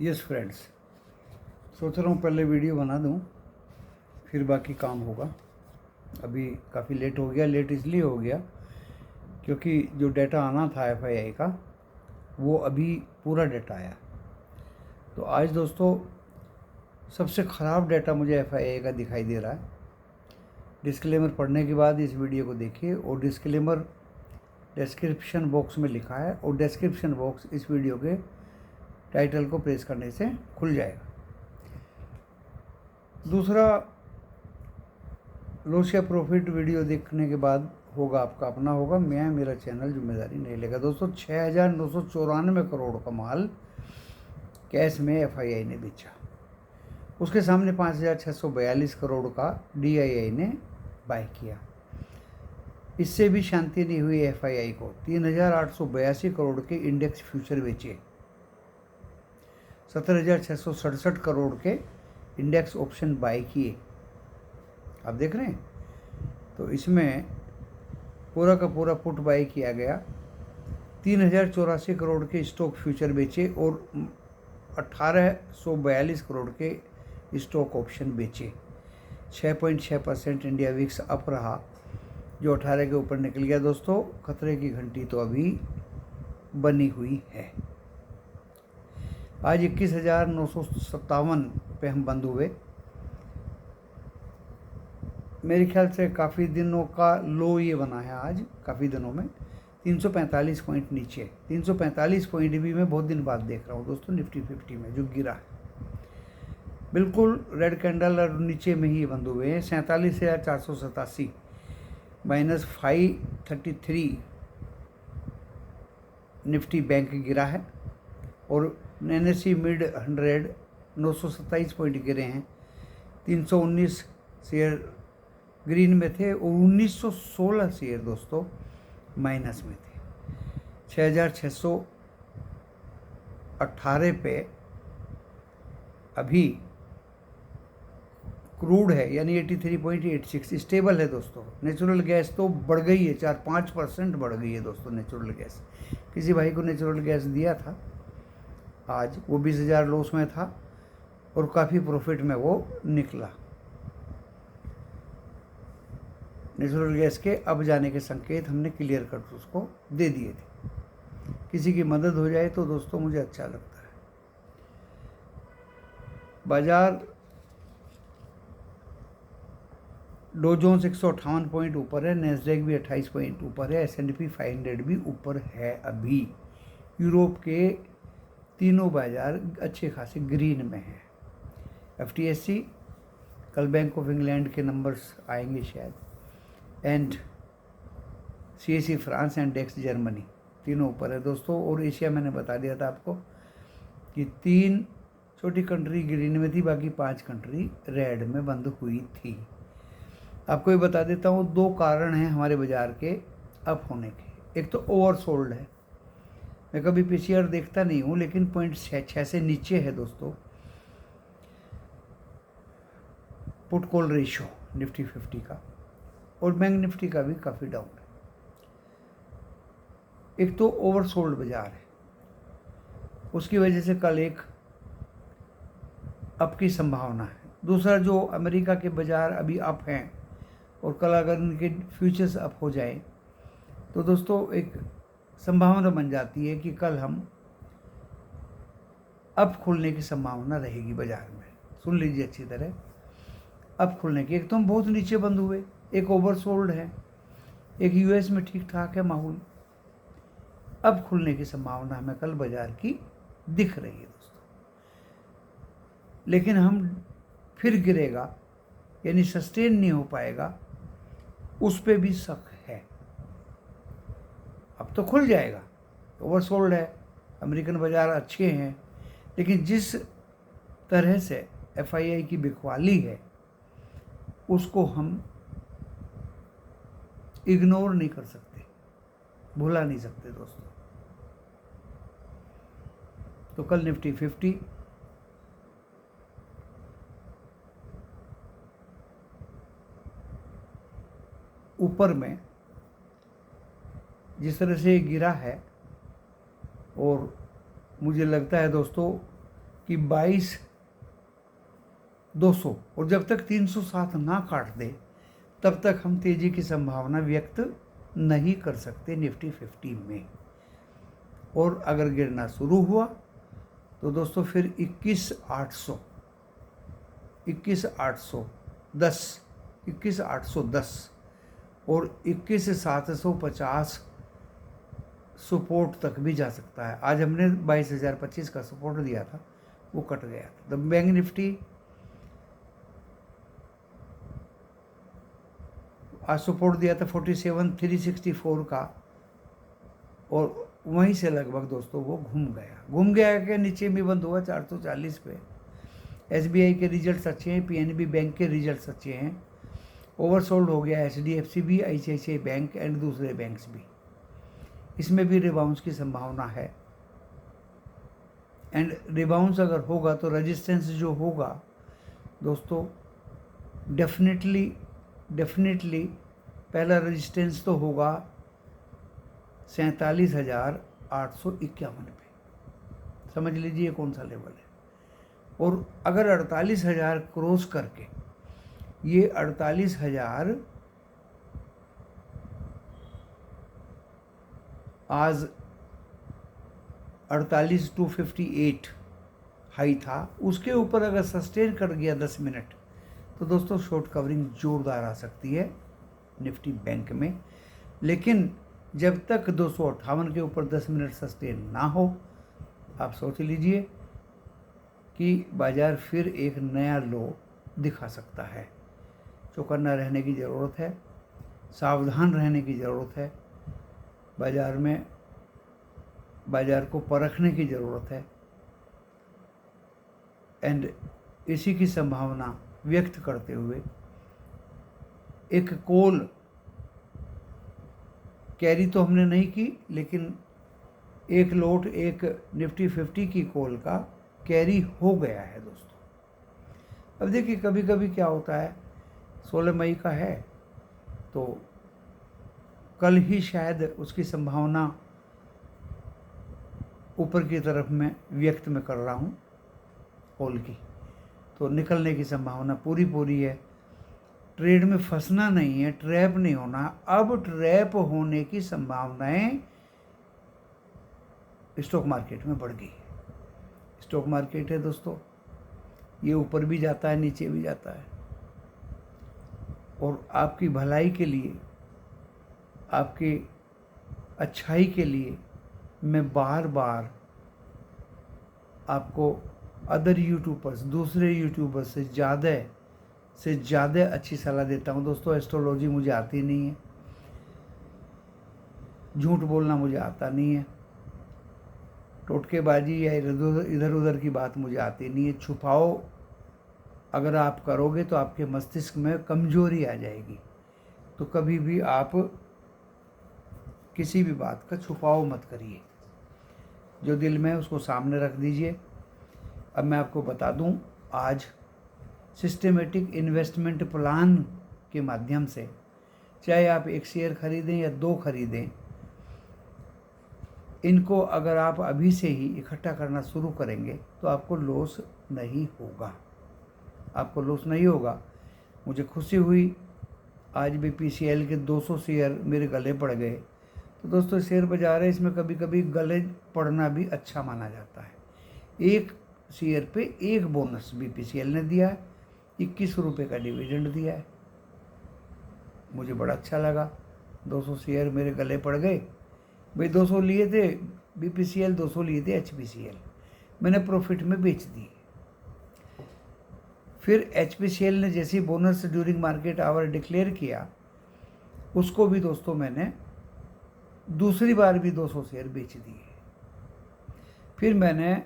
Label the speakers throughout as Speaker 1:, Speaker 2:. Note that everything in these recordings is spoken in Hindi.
Speaker 1: यस फ्रेंड्स, सोच रहा हूँ पहले वीडियो बना दूँ फिर बाकी काम होगा। अभी काफ़ी लेट हो गया। लेट इसलिए हो गया क्योंकि जो डाटा आना था एफआईआई का वो अभी पूरा डाटा आया। तो आज दोस्तों सबसे ख़राब डाटा मुझे एफआईआई का दिखाई दे रहा है। डिस्क्लेमर पढ़ने के बाद इस वीडियो को देखिए और डिस्क्लेमर डिस्क्रिप्शन बॉक्स में लिखा है और डिस्क्रिप्शन बॉक्स इस वीडियो के टाइटल को प्रेस करने से खुल जाएगा। दूसरा, लॉस या प्रॉफिट वीडियो देखने के बाद होगा आपका अपना होगा, मेरा चैनल जिम्मेदारी नहीं लेगा। दोस्तों 6,994 करोड़ का माल कैश में एफआईआई ने बेचा। उसके सामने 5,642 करोड़ का डीआईआई ने बाय किया। इससे भी शांति नहीं हुई एफआईआई को। 3,882 करोड़ के इंडेक्स फ्यूचर बेचे। 17,667 करोड़ के इंडेक्स ऑप्शन बाय किए। आप देख रहे हैं, तो इसमें पूरा का पूरा पुट बाय किया गया। 3,084 करोड़ के स्टॉक फ्यूचर बेचे और 1,842 करोड़ के स्टॉक ऑप्शन बेचे। 6.6% इंडिया विक्स अप रहा, जो 18 के ऊपर निकल गया। दोस्तों खतरे की घंटी तो अभी बनी हुई है। आज 21,957 पे हम बंद हुए। मेरे ख्याल से काफ़ी दिनों का लो ये बना है आज, काफ़ी दिनों में 345 पॉइंट नीचे। 345 पॉइंट भी मैं बहुत दिन बाद देख रहा हूँ दोस्तों निफ्टी 50 में जो गिरा है। बिल्कुल रेड कैंडल और नीचे में ही बंद हुए हैं। 47,487 -533 निफ्टी बैंक गिरा है और एनएससी मिड 100 927 पॉइंट गिरे हैं। 319 शेयर ग्रीन में थे और 1916 शेयर दोस्तों माइनस में थे। 6,618 पे अभी क्रूड है, यानी 83.86 स्टेबल है दोस्तों। नेचुरल गैस तो बढ़ गई है, 4-5% बढ़ गई है दोस्तों नेचुरल गैस। किसी भाई को नेचुरल गैस दिया था आज, वो 20,000 लॉस में था और काफ़ी प्रॉफिट में वो निकला। नेचुरल गैस के अब जाने के संकेत हमने क्लियर कट उसको दे दिए थे। किसी की मदद हो जाए तो दोस्तों मुझे अच्छा लगता है। बाजार डो जोन्स 158 पॉइंट ऊपर है, नैस्डैक भी 28 पॉइंट ऊपर है, S&P 500 भी ऊपर है अभी। यूरोप के तीनों बाजार अच्छे खासे ग्रीन में है। FTSE कल बैंक ऑफ इंग्लैंड के नंबर्स आएंगे शायद, and CAC France and DAX Germany तीनों ऊपर है दोस्तों। और एशिया मैंने बता दिया था आपको कि 3 छोटी कंट्री ग्रीन में थी, बाकी 5 कंट्री रेड में बंद हुई थी। आपको ये बता देता हूँ 2 कारण हैं हमारे बाजार के अप होने के। एक तो ओवरसोल्ड है। मैं कभी PCR देखता नहीं हूँ, लेकिन 0.66 से नीचे है दोस्तों पुट कॉल रेशियो निफ्टी 50 का, और बैंक निफ्टी का भी काफ़ी डाउन है। एक तो ओवरसोल्ड बाजार है, उसकी वजह से कल एक अप की संभावना है। दूसरा, जो अमेरिका के बाजार अभी अप हैं और कल अगर इनके फ्यूचर्स अप हो जाए तो दोस्तों एक संभावना बन जाती है कि कल हम अप खुलने की संभावना रहेगी बाजार में। सुन लीजिए अच्छी तरह, अप खुलने की। एक तो हम बहुत नीचे बंद हुए, एक ओवरसोल्ड है, एक US में ठीक ठाक है माहौल। अब खुलने की संभावना हमें कल बाजार की दिख रही है दोस्तों, लेकिन हम फिर गिरेगा यानी सस्टेन नहीं हो पाएगा, उस पे भी शक है। अब तो खुल जाएगा, ओवरसोल्ड है, अमेरिकन बाजार अच्छे हैं, लेकिन जिस तरह से FII की बिकवाली है उसको हम इग्नोर नहीं कर सकते, भुला नहीं सकते दोस्तों। तो कल निफ्टी 50 ऊपर में जिस तरह से गिरा है, और मुझे लगता है दोस्तों कि 22,200, और जब तक 307 ना काट दे तब तक हम तेजी की संभावना व्यक्त नहीं कर सकते निफ्टी 50 में। और अगर गिरना शुरू हुआ तो दोस्तों फिर 21,810, 21,810 और 21,750 सपोर्ट तक भी जा सकता है। आज हमने 22,025 का सपोर्ट दिया था, वो कट गया था। तो बैंक निफ्टी आज सपोर्ट दिया था 47,364 का, और वहीं से लगभग दोस्तों वो घूम गया के नीचे भी बंद हुआ 440 पे। SBI के रिजल्ट्स अच्छे हैं, PNB बैंक के रिजल्ट्स अच्छे हैं। ओवरसोल्ड हो गया HDFC भी, ICICI बैंक एंड दूसरे बैंक्स भी। इसमें भी रिबाउंस की संभावना है। एंड रिबाउंस अगर होगा तो रेजिस्टेंस जो होगा दोस्तों, डेफिनेटली पहला रेजिस्टेंस तो होगा 47,851 पे। समझ लीजिए कौन सा लेवल है। और अगर 48,000 क्रॉस करके ये 48,000 आज 48,258 हाई था, उसके ऊपर अगर सस्टेन कर गया 10 मिनट तो दोस्तों शॉर्ट कवरिंग जोरदार आ सकती है निफ्टी बैंक में। लेकिन जब तक 258 के ऊपर 10 मिनट सस्टेन ना हो, आप सोच लीजिए कि बाज़ार फिर एक नया लो दिखा सकता है। चौकन्ना रहने की ज़रूरत है, सावधान रहने की ज़रूरत है, बाज़ार को परखने की ज़रूरत है। एंड इसी की संभावना व्यक्त करते हुए एक कॉल कैरी तो हमने नहीं की, लेकिन एक लोट एक निफ्टी 50 की कॉल का कैरी हो गया है दोस्तों। अब देखिए कभी कभी क्या होता है, 16 मई का है तो कल ही शायद उसकी संभावना ऊपर की तरफ में व्यक्त में कर रहा हूँ कॉल की, तो निकलने की संभावना पूरी है। ट्रेड में फंसना नहीं है, ट्रैप नहीं होना। अब ट्रैप होने की संभावनाएं स्टॉक मार्केट में बढ़ गई। स्टॉक मार्केट है दोस्तों, ये ऊपर भी जाता है नीचे भी जाता है, और आपकी भलाई के लिए, आपकी अच्छाई के लिए मैं बार बार आपको अदर यूट्यूबर्स, दूसरे यूट्यूबर्स से ज़्यादा अच्छी सलाह देता हूँ दोस्तों। एस्ट्रोलॉजी मुझे आती नहीं है, झूठ बोलना मुझे आता नहीं है, टोटकेबाजी या इधर उधर की बात मुझे आती नहीं है। छुपाओ अगर आप करोगे तो आपके मस्तिष्क में कमजोरी आ जाएगी। तो कभी भी आप किसी भी बात का छुपाओ मत करिए, जो दिल में है उसको सामने रख दीजिए। अब मैं आपको बता दूं, आज सिस्टेमेटिक इन्वेस्टमेंट प्लान के माध्यम से चाहे आप एक शेयर खरीदें या 2 खरीदें, इनको अगर आप अभी से ही इकट्ठा करना शुरू करेंगे तो आपको लॉस नहीं होगा, मुझे खुशी हुई आज BPCL के 200 शेयर मेरे गले पड़ गए। तो दोस्तों शेयर बाजार है, इसमें कभी कभी गले पड़ना भी अच्छा माना जाता है। एक शेयर पे 1 बोनस BPCL ने दिया है, 21 रुपये का डिविडेंड दिया है। मुझे बड़ा अच्छा लगा, 200 शेयर मेरे गले पड़ गए। भाई 200 लिए थे BPCL, 200 लिए थे HPCL, मैंने प्रॉफिट में बेच दिए। फिर HPCL ने जैसे bonus during market hour declare किया, उसको भी दोस्तों मैंने दूसरी बार भी 200 शेयर बेच दिए। फिर मैंने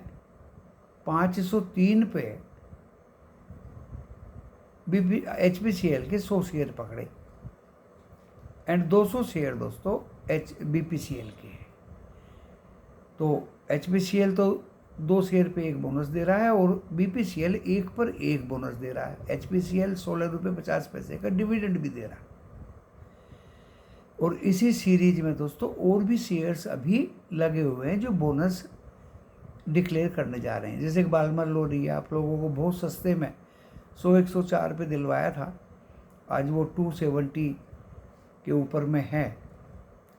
Speaker 1: 503 पे HPCL के 100 शेयर पकड़े एंड 200 शेयर दोस्तों BPCL के हैं। तो HPCL तो 2 शेयर पे 1 बोनस दे रहा है और BPCL 1 पर 1 बोनस दे रहा है। HPCL 16 रुपये 50 पैसे का डिविडेंड भी दे रहा है। और इसी सीरीज में दोस्तों और भी शेयर्स अभी लगे हुए हैं जो बोनस डिक्लेयर करने जा रहे हैं। जैसे कि बाल्मर लोरी है, आप लोगों को बहुत सस्ते में 100-104 पे दिलवाया था, आज वो 270 के ऊपर में है।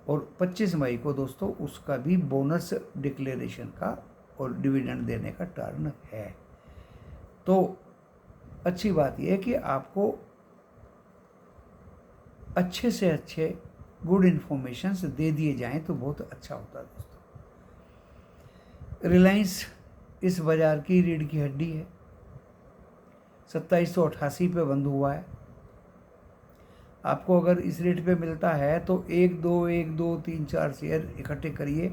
Speaker 1: और 25 मई को दोस्तों उसका भी बोनस डिक्लेरेशन का और डिविडेंड देने का टर्न है। तो अच्छी बात यह है कि आपको अच्छे से अच्छे गुड इन्फॉर्मेशंस दे दिए जाएं तो बहुत अच्छा होता है दोस्तों। रिलायंस इस बाज़ार की रीढ़ की हड्डी है, 2788 पे बंद हुआ है। आपको अगर इस रेट पे मिलता है तो 1 2 3 4 शेयर इकट्ठे करिए।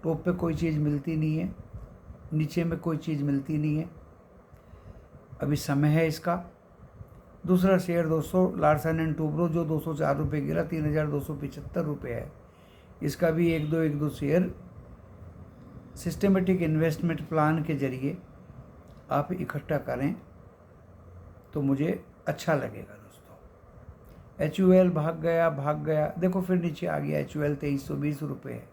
Speaker 1: टॉप पे कोई चीज़ मिलती नहीं है, नीचे में कोई चीज़ मिलती नहीं है, अभी समय है इसका। दूसरा शेयर दोस्तों लार्सन एंड टूब्रो जो 204 रुपये गिरा, 3275 रुपये है। इसका भी 1 2 शेयर सिस्टमेटिक इन्वेस्टमेंट प्लान के जरिए आप इकट्ठा करें तो मुझे अच्छा लगेगा दोस्तों। HUL भाग गया, देखो फिर नीचे आ गया। HUL 2320 रुपये है।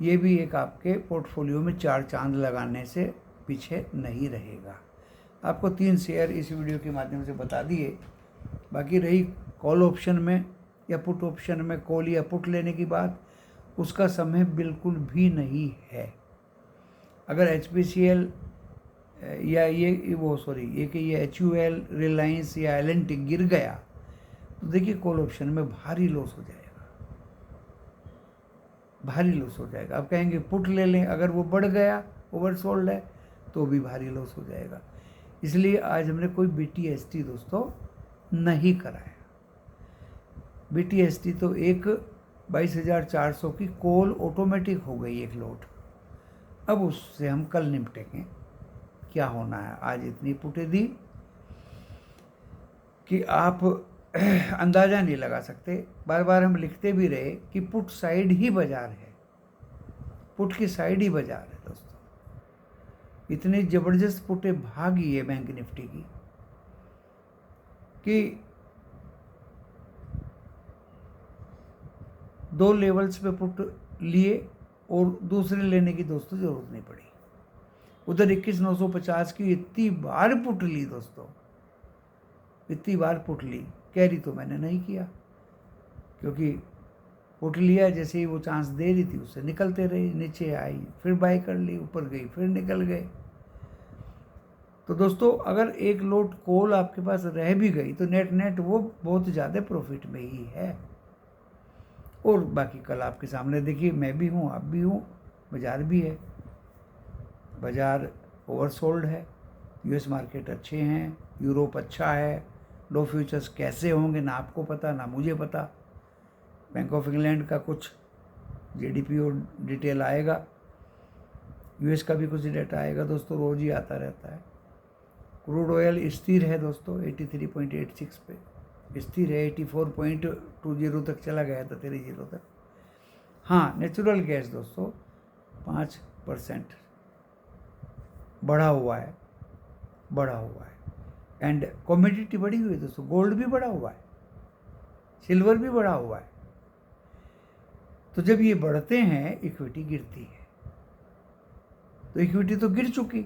Speaker 1: ये भी एक आपके पोर्टफोलियो में 4 चांद लगाने से पीछे नहीं रहेगा। आपको 3 शेयर इस वीडियो के माध्यम से बता दिए। बाकी रही कॉल ऑप्शन में या पुट ऑप्शन में कॉल या पुट लेने की बात, उसका समय बिल्कुल भी नहीं है। अगर HPCL या ये HUL, रिलायंस या L&T गिर गया तो देखिए कॉल ऑप्शन में भारी लॉस हो जाएगा, भारी लॉस हो जाएगा। आप कहेंगे पुट ले लें, अगर वो बढ़ गया, ओवरसोल्ड है, तो भी भारी लॉस हो जाएगा। इसलिए आज हमने कोई BTST दोस्तों नहीं कराया। BTST तो एक 22,400 की कॉल ऑटोमेटिक हो गई एक लोट। अब उससे हम कल निपटेंगे। क्या होना है, आज इतनी पुटें दी कि आप अंदाज़ा नहीं लगा सकते। बार बार हम लिखते भी रहे कि पुट साइड ही बाजार है, पुट की साइड ही बाजार है दोस्तों। इतनी ज़बरदस्त पुटें भागी है बैंक निफ्टी की कि 2 लेवल्स पे पुट लिए और दूसरे लेने की दोस्तों ज़रूरत नहीं पड़ी। उधर 21,950 की इतनी बार पुट ली दोस्तों, इतनी बार पुट ली। कैरी तो मैंने नहीं किया क्योंकि पुट लिया, जैसे ही वो चांस दे रही थी उससे निकलते रहे। नीचे आई फिर बाय कर ली, ऊपर गई फिर निकल गए। तो दोस्तों अगर एक लोट कॉल आपके पास रह भी गई तो नेट वो बहुत ज़्यादा प्रॉफिट में ही है। और बाकी कल आपके सामने देखिए, मैं भी हूँ, आप भी हूँ, बाज़ार भी है। बाज़ार ओवरसोल्ड है, US मार्केट अच्छे हैं, यूरोप अच्छा है। लो फ्यूचर्स कैसे होंगे ना आपको पता ना मुझे पता। बैंक ऑफ इंग्लैंड का कुछ GDP और डिटेल आएगा, US का भी कुछ डेटा आएगा दोस्तों, रोज़ ही आता रहता है। क्रूड ऑयल स्थिर है दोस्तों 83.86 पे स्थिर है। 84.20 तक चला गया था, 30 तक। हाँ, नेचुरल गैस दोस्तों 5% बढ़ा हुआ है एंड कमोडिटी बढ़ी हुई है दोस्तों। गोल्ड भी बढ़ा हुआ है, सिल्वर भी बढ़ा हुआ है। तो जब ये बढ़ते हैं इक्विटी गिरती है, तो इक्विटी तो गिर चुकी,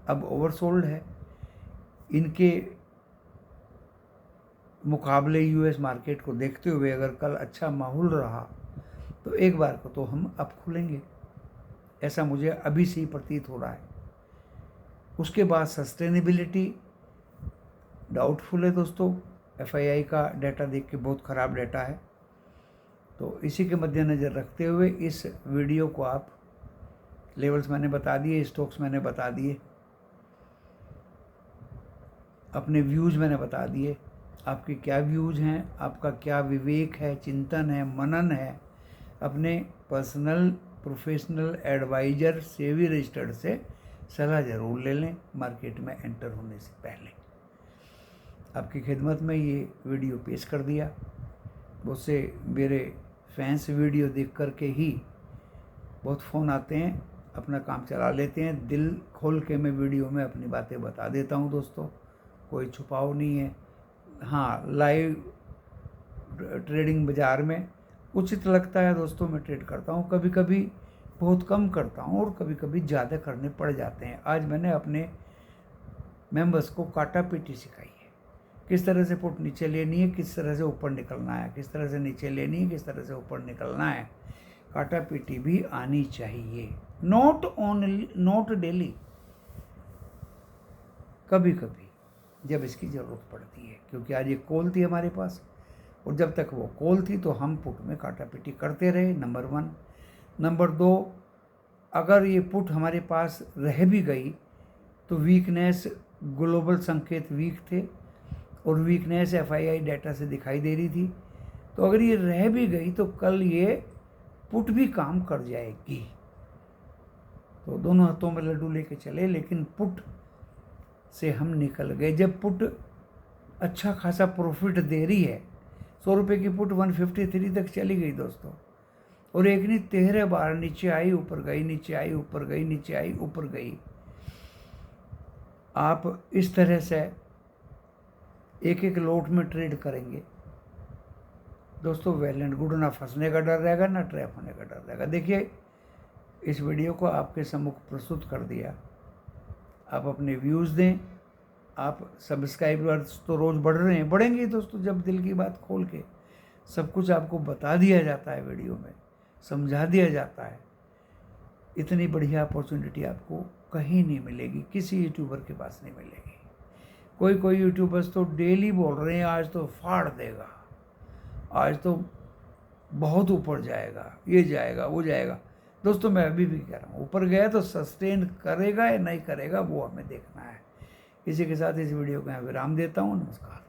Speaker 1: अब ओवरसोल्ड है। इनके मुकाबले US मार्केट को देखते हुए अगर कल अच्छा माहौल रहा तो एक बार को तो हम अब खुलेंगे, ऐसा मुझे अभी से ही प्रतीत हो रहा है। उसके बाद सस्टेनेबिलिटी डाउटफुल है दोस्तों। FII का डाटा देख के बहुत ख़राब डाटा है। तो इसी के मद्देनज़र रखते हुए इस वीडियो को आप, लेवल्स मैंने बता दिए, स्टॉक्स मैंने बता दिए, अपने व्यूज़ मैंने बता दिए। आपके क्या व्यूज़ हैं, आपका क्या विवेक है, चिंतन है, मनन है, अपने personal professional advisor SEBI registered से सलाह ज़रूर ले लें मार्केट में एंटर होने से पहले। आपकी खिदमत में ये वीडियो पेश कर दिया। बहुत से मेरे फैंस वीडियो देख कर के ही बहुत फ़ोन आते हैं, अपना काम चला लेते हैं। दिल खोल के मैं वीडियो में अपनी बातें बता देता हूँ दोस्तों, कोई छुपाव नहीं है। हाँ, लाइव ट्रेडिंग बाज़ार में उचित लगता है दोस्तों, मैं ट्रेड करता हूँ। कभी कभी बहुत कम करता हूँ और कभी कभी ज़्यादा करने पड़ जाते हैं। आज मैंने अपने मेंबर्स को काटा पीटी सिखाई है, किस तरह से पुट नीचे लेनी है, किस तरह से ऊपर निकलना है, किस तरह से नीचे लेनी है, किस तरह से ऊपर निकलना है। काटा पीटी भी आनी चाहिए, नॉट डेली, कभी कभी जब इसकी ज़रूरत पड़ती है, क्योंकि आज एक कॉल थी हमारे पास और जब तक वो कॉल थी तो हम पुट में काटा पीटी करते रहे, नंबर 1। नंबर 2, अगर ये पुट हमारे पास रह भी गई तो वीकनेस, ग्लोबल संकेत वीक थे और वीकनेस FII डाटा से दिखाई दे रही थी, तो अगर ये रह भी गई तो कल ये पुट भी काम कर जाएगी। तो दोनों हाथों में लड्डू लेके चले, लेकिन पुट से हम निकल गए। जब पुट अच्छा खासा प्रॉफिट दे रही है, 100 रुपये की पुट 153 तक चली गई दोस्तों, और एक नहीं 13 बार नीचे आई ऊपर गई, नीचे आई ऊपर गई, नीचे आई ऊपर गई। आप इस तरह से एक एक लोट में ट्रेड करेंगे दोस्तों, वेल एंड गुड, ना फंसने का डर रहेगा, ना ट्रैप होने का डर रहेगा। देखिए, इस वीडियो को आपके सम्मुख प्रस्तुत कर दिया। आप अपने व्यूज़ दें, आप सब्सक्राइबर्स तो रोज़ बढ़ रहे हैं, बढ़ेंगे दोस्तों जब दिल की बात खोल के सब कुछ आपको बता दिया जाता है, वीडियो में समझा दिया जाता है। इतनी बढ़िया अपॉर्चुनिटी आपको कहीं नहीं मिलेगी, किसी यूट्यूबर के पास नहीं मिलेगी। कोई यूट्यूबर्स तो डेली बोल रहे हैं आज तो फाड़ देगा, आज तो बहुत ऊपर जाएगा, ये जाएगा वो जाएगा। दोस्तों मैं अभी भी कह रहा हूँ, ऊपर गया तो सस्टेन करेगा या नहीं करेगा वो हमें देखना है। इसी के साथ इस वीडियो को यहाँ विराम देता हूँ। नमस्कार।